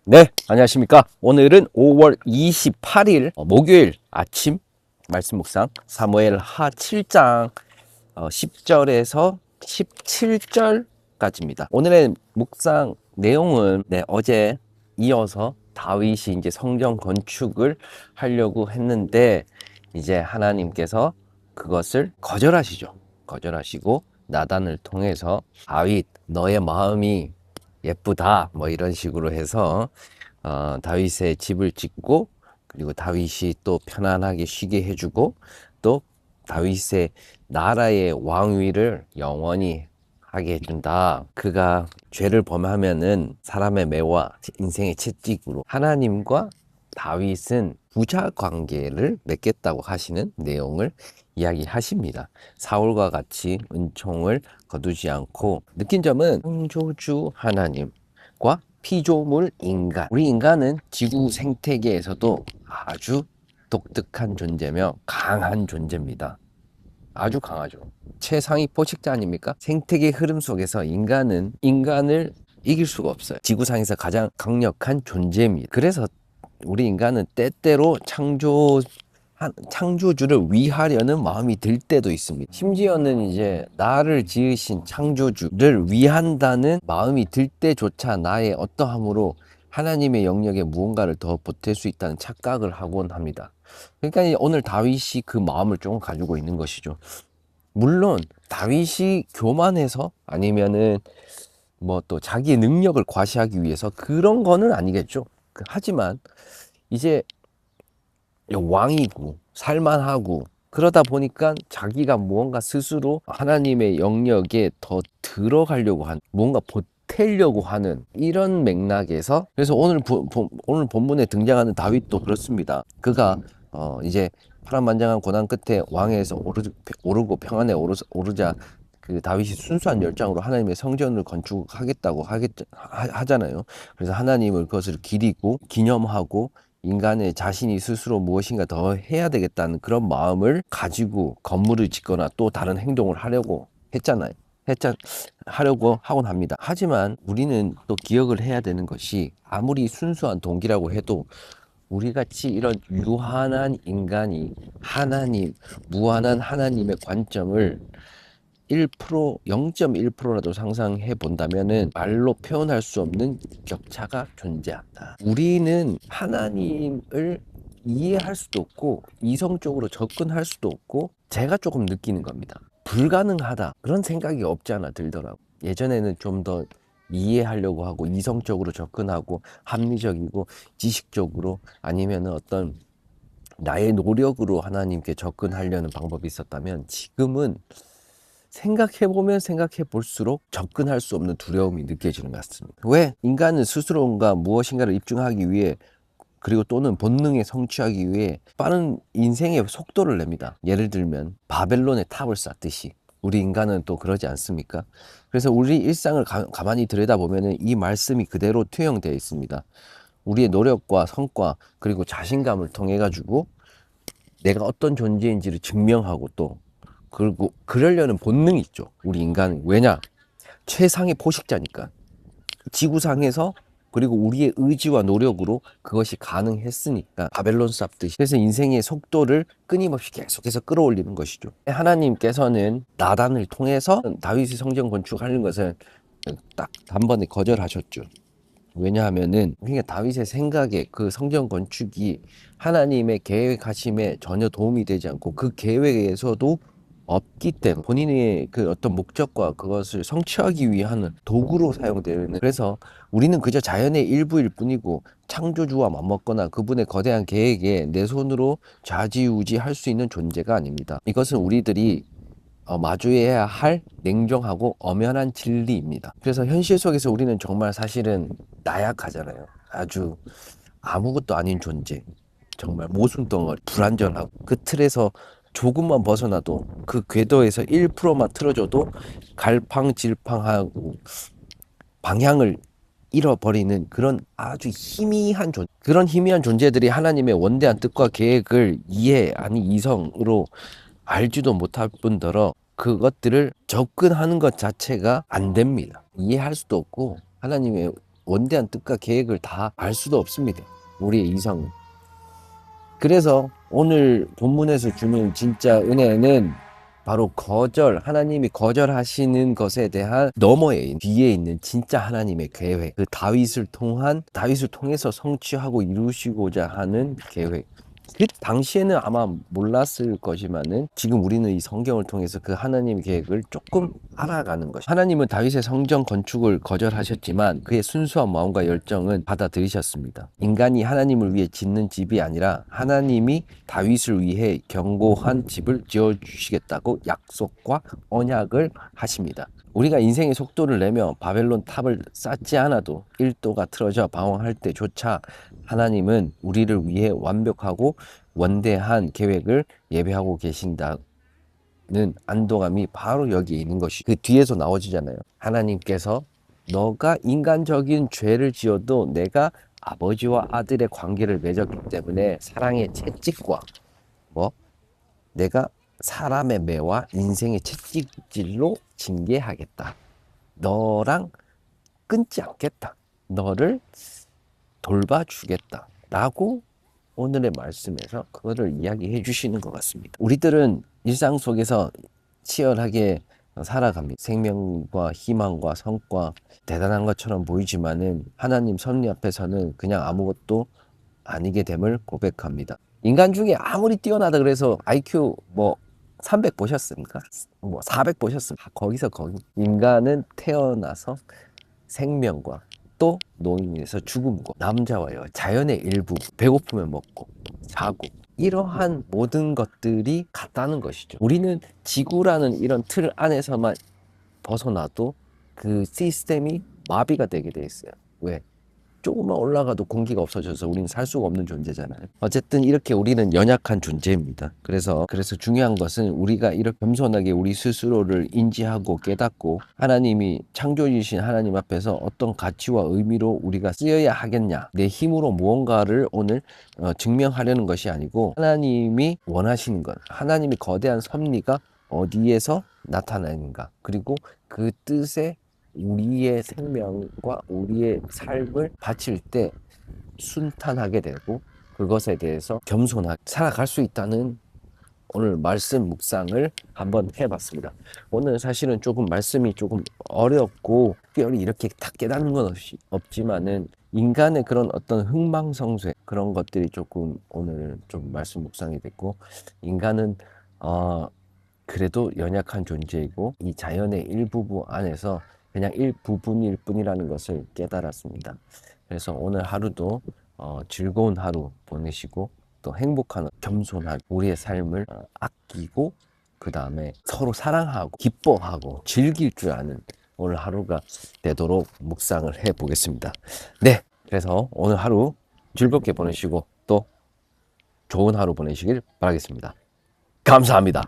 네, 안녕하십니까. 오늘은 5월 28일 목요일 아침 말씀 묵상 사무엘 하 7장 10절에서 17절까지입니다. 오늘의 묵상 내용은 어제 이어서 다윗이 이제 성전 건축을 하려고 했는데 이제 하나님께서 그것을 거절하시죠. 거절하시고 나단을 통해서 다윗 너의 마음이 예쁘다 뭐 이런 식으로 해서 다윗의 집을 짓고 그리고 다윗이 또 편안하게 쉬게 해주고 또 다윗의 나라의 왕위를 영원히 하게 해준다. 그가 죄를 범하면은 사람의 매와 인생의 채찍으로 하나님과 다윗은 부자 관계를 맺겠다고 하시는 내용을 이야기하십니다. 사울과 같이 은총을 거두지 않고 느낀 점은 창조주 하나님과 피조물 인간. 우리 인간은 지구 생태계에서도 아주 독특한 존재며 강한 존재입니다. 아주 강하죠. 최상위 포식자 아닙니까? 생태계 흐름 속에서 인간을 이길 수가 없어요. 지구상에서 가장 강력한 존재입니다. 그래서 우리 인간은 때때로 창조주를 위하려는 마음이 들 때도 있습니다. 심지어는 이제 나를 지으신 창조주를 위한다는 마음이 들 때조차 나의 어떠함으로 하나님의 영역에 무언가를 더 보탤 수 있다는 착각을 하곤 합니다. 그러니까 오늘 다윗이 그 마음을 조금 가지고 있는 것이죠. 물론 다윗이 교만해서 아니면은 뭐 또 자기의 능력을 과시하기 위해서 그런 거는 아니겠죠. 하지만 이제 왕이고 살만하고 그러다 보니까 자기가 무언가 스스로 하나님의 영역에 더 들어가려고 하는 뭔가 보태려고 하는 이런 맥락에서 그래서 오늘 본문에 등장하는 다윗도 그렇습니다. 그가 이제 파란만장한 고난 끝에 왕에서 오르고 평안에 오르자 그 다윗이 순수한 열정으로 하나님의 성전을 건축하겠다고 하잖아요. 그래서 하나님을 그것을 기리고 기념하고 인간의 자신이 스스로 무엇인가 더 해야 되겠다는 그런 마음을 가지고 건물을 짓거나 또 다른 행동을 하려고 했잖아요. 하려고 하곤 합니다. 하지만 우리는 또 기억을 해야 되는 것이 아무리 순수한 동기라고 해도 우리 같이 이런 유한한 인간이 무한한 하나님의 관점을 1%, 0.1%라도 상상해 본다면은 말로 표현할 수 없는 격차가 존재한다. 우리는 하나님을 이해할 수도 없고 이성적으로 접근할 수도 없고 제가 조금 느끼는 겁니다. 불가능하다. 그런 생각이 없지 않아 들더라고. 예전에는 좀 더 이해하려고 하고 이성적으로 접근하고 합리적이고 지식적으로 아니면은 어떤 나의 노력으로 하나님께 접근하려는 방법이 있었다면 지금은 생각해보면 생각해볼수록 접근할 수 없는 두려움이 느껴지는 것 같습니다. 왜? 인간은 스스로가 무엇인가를 입증하기 위해 그리고 또는 본능에 성취하기 위해 빠른 인생의 속도를 냅니다. 예를 들면 바벨론의 탑을 쌓듯이 우리 인간은 또 그러지 않습니까? 그래서 우리 일상을 가만히 들여다보면 이 말씀이 그대로 투영되어 있습니다. 우리의 노력과 성과 그리고 자신감을 통해 가지고 내가 어떤 존재인지를 증명하고 또 그리고 그러려는 본능이 있죠. 우리 인간은. 왜냐? 최상의 포식자니까. 지구상에서 그리고 우리의 의지와 노력으로 그것이 가능했으니까 바벨론 쌉듯이. 그래서 인생의 속도를 끊임없이 계속해서 끌어올리는 것이죠. 하나님께서는 나단을 통해서 다윗의 성전 건축하는 것을 딱 단번에 거절하셨죠. 왜냐하면은 그러니까 다윗의 생각에 그 성전 건축이 하나님의 계획하심에 전혀 도움이 되지 않고 그 계획에서도 없기 때문에 본인의 그 어떤 목적과 그것을 성취하기 위한 도구로 사용되는 그래서 우리는 그저 자연의 일부일 뿐이고 창조주와 맞먹거나 그분의 거대한 계획에 내 손으로 좌지우지할 수 있는 존재가 아닙니다. 이것은 우리들이 마주해야 할 냉정하고 엄연한 진리입니다. 그래서 현실 속에서 우리는 정말 사실은 나약하잖아요. 아주 아무것도 아닌 존재. 정말 모순덩어리, 불완전하고 그 틀에서 조금만 벗어나도 그 궤도에서 1%만 틀어져도 갈팡질팡하고 방향을 잃어버리는 그런 아주 희미한 그런 희미한 존재들이 하나님의 원대한 뜻과 계획을 이해 아니 이성으로 알지도 못할 뿐더러 그것들을 접근하는 것 자체가 안 됩니다. 이해할 수도 없고 하나님의 원대한 뜻과 계획을 다 알 수도 없습니다. 우리의 이성은. 그래서 오늘 본문에서 주는 진짜 은혜는 바로 하나님이 거절하시는 것에 대한 너머에 뒤에 있는 진짜 하나님의 계획, 그 다윗을 통해서 성취하고 이루시고자 하는 계획. 그 당시에는 아마 몰랐을 거지만은 지금 우리는 이 성경을 통해서 그 하나님의 계획을 조금 알아가는 것이. 하나님은 다윗의 성전 건축을 거절하셨지만 그의 순수한 마음과 열정은 받아들이셨습니다. 인간이 하나님을 위해 짓는 집이 아니라 하나님이 다윗을 위해 견고한 집을 지어주시겠다고 약속과 언약을 하십니다. 우리가 인생의 속도를 내며 바벨론 탑을 쌓지 않아도 1도가 틀어져 방황할 때조차 하나님은 우리를 위해 완벽하고 원대한 계획을 예배하고 계신다는 안도감이 바로 여기에 있는 것이 그 뒤에서 나오지잖아요. 하나님께서 너가 인간적인 죄를 지어도 내가 아버지와 아들의 관계를 맺었기 때문에 사랑의 채찍과 내가 사람의 매와 인생의 채찍질로 징계하겠다. 너랑 끊지 않겠다. 너를 돌봐주겠다. 라고 오늘의 말씀에서 그거를 이야기해 주시는 것 같습니다. 우리들은 일상 속에서 치열하게 살아갑니다. 생명과 희망과 성과 대단한 것처럼 보이지만은 하나님 섭리 앞에서는 그냥 아무것도 아니게 됨을 고백합니다. 인간 중에 아무리 뛰어나다 그래서 IQ 300 보셨습니까? 400 보셨습니까? 거기서 거기. 인간은 태어나서 생명과 또 노인에서 죽음과 남자와 여자, 자연의 일부, 배고프면 먹고 자고, 이러한 모든 것들이 같다는 것이죠. 우리는 지구라는 이런 틀 안에서만 벗어나도 그 시스템이 마비가 되게 돼 있어요. 왜? 조금만 올라가도 공기가 없어져서 우리는 살 수가 없는 존재잖아요. 어쨌든 이렇게 우리는 연약한 존재입니다. 그래서 중요한 것은 우리가 이렇게 겸손하게 우리 스스로를 인지하고 깨닫고 하나님이 창조주신 하나님 앞에서 어떤 가치와 의미로 우리가 쓰여야 하겠냐, 내 힘으로 무언가를 오늘 증명하려는 것이 아니고 하나님이 원하시는 것, 하나님의 거대한 섭리가 어디에서 나타나는가, 그리고 그 뜻에 우리의 생명과 우리의 삶을 바칠 때 순탄하게 되고 그것에 대해서 겸손하게 살아갈 수 있다는 오늘 말씀 묵상을 한번 해봤습니다. 오늘 사실은 조금 말씀이 조금 어렵고 특별히 이렇게 다 깨닫는 건 없지만은 인간의 그런 어떤 흥망성쇠 그런 것들이 조금 오늘 좀 말씀 묵상이 됐고, 인간은 그래도 연약한 존재이고 이 자연의 일부분 안에서 그냥 일부분일 뿐이라는 것을 깨달았습니다. 그래서 오늘 하루도 즐거운 하루 보내시고 또 행복한, 겸손한 우리의 삶을 아끼고 그 다음에 서로 사랑하고 기뻐하고 즐길 줄 아는 오늘 하루가 되도록 묵상을 해보겠습니다. 네, 그래서 오늘 하루 즐겁게 보내시고 또 좋은 하루 보내시길 바라겠습니다. 감사합니다.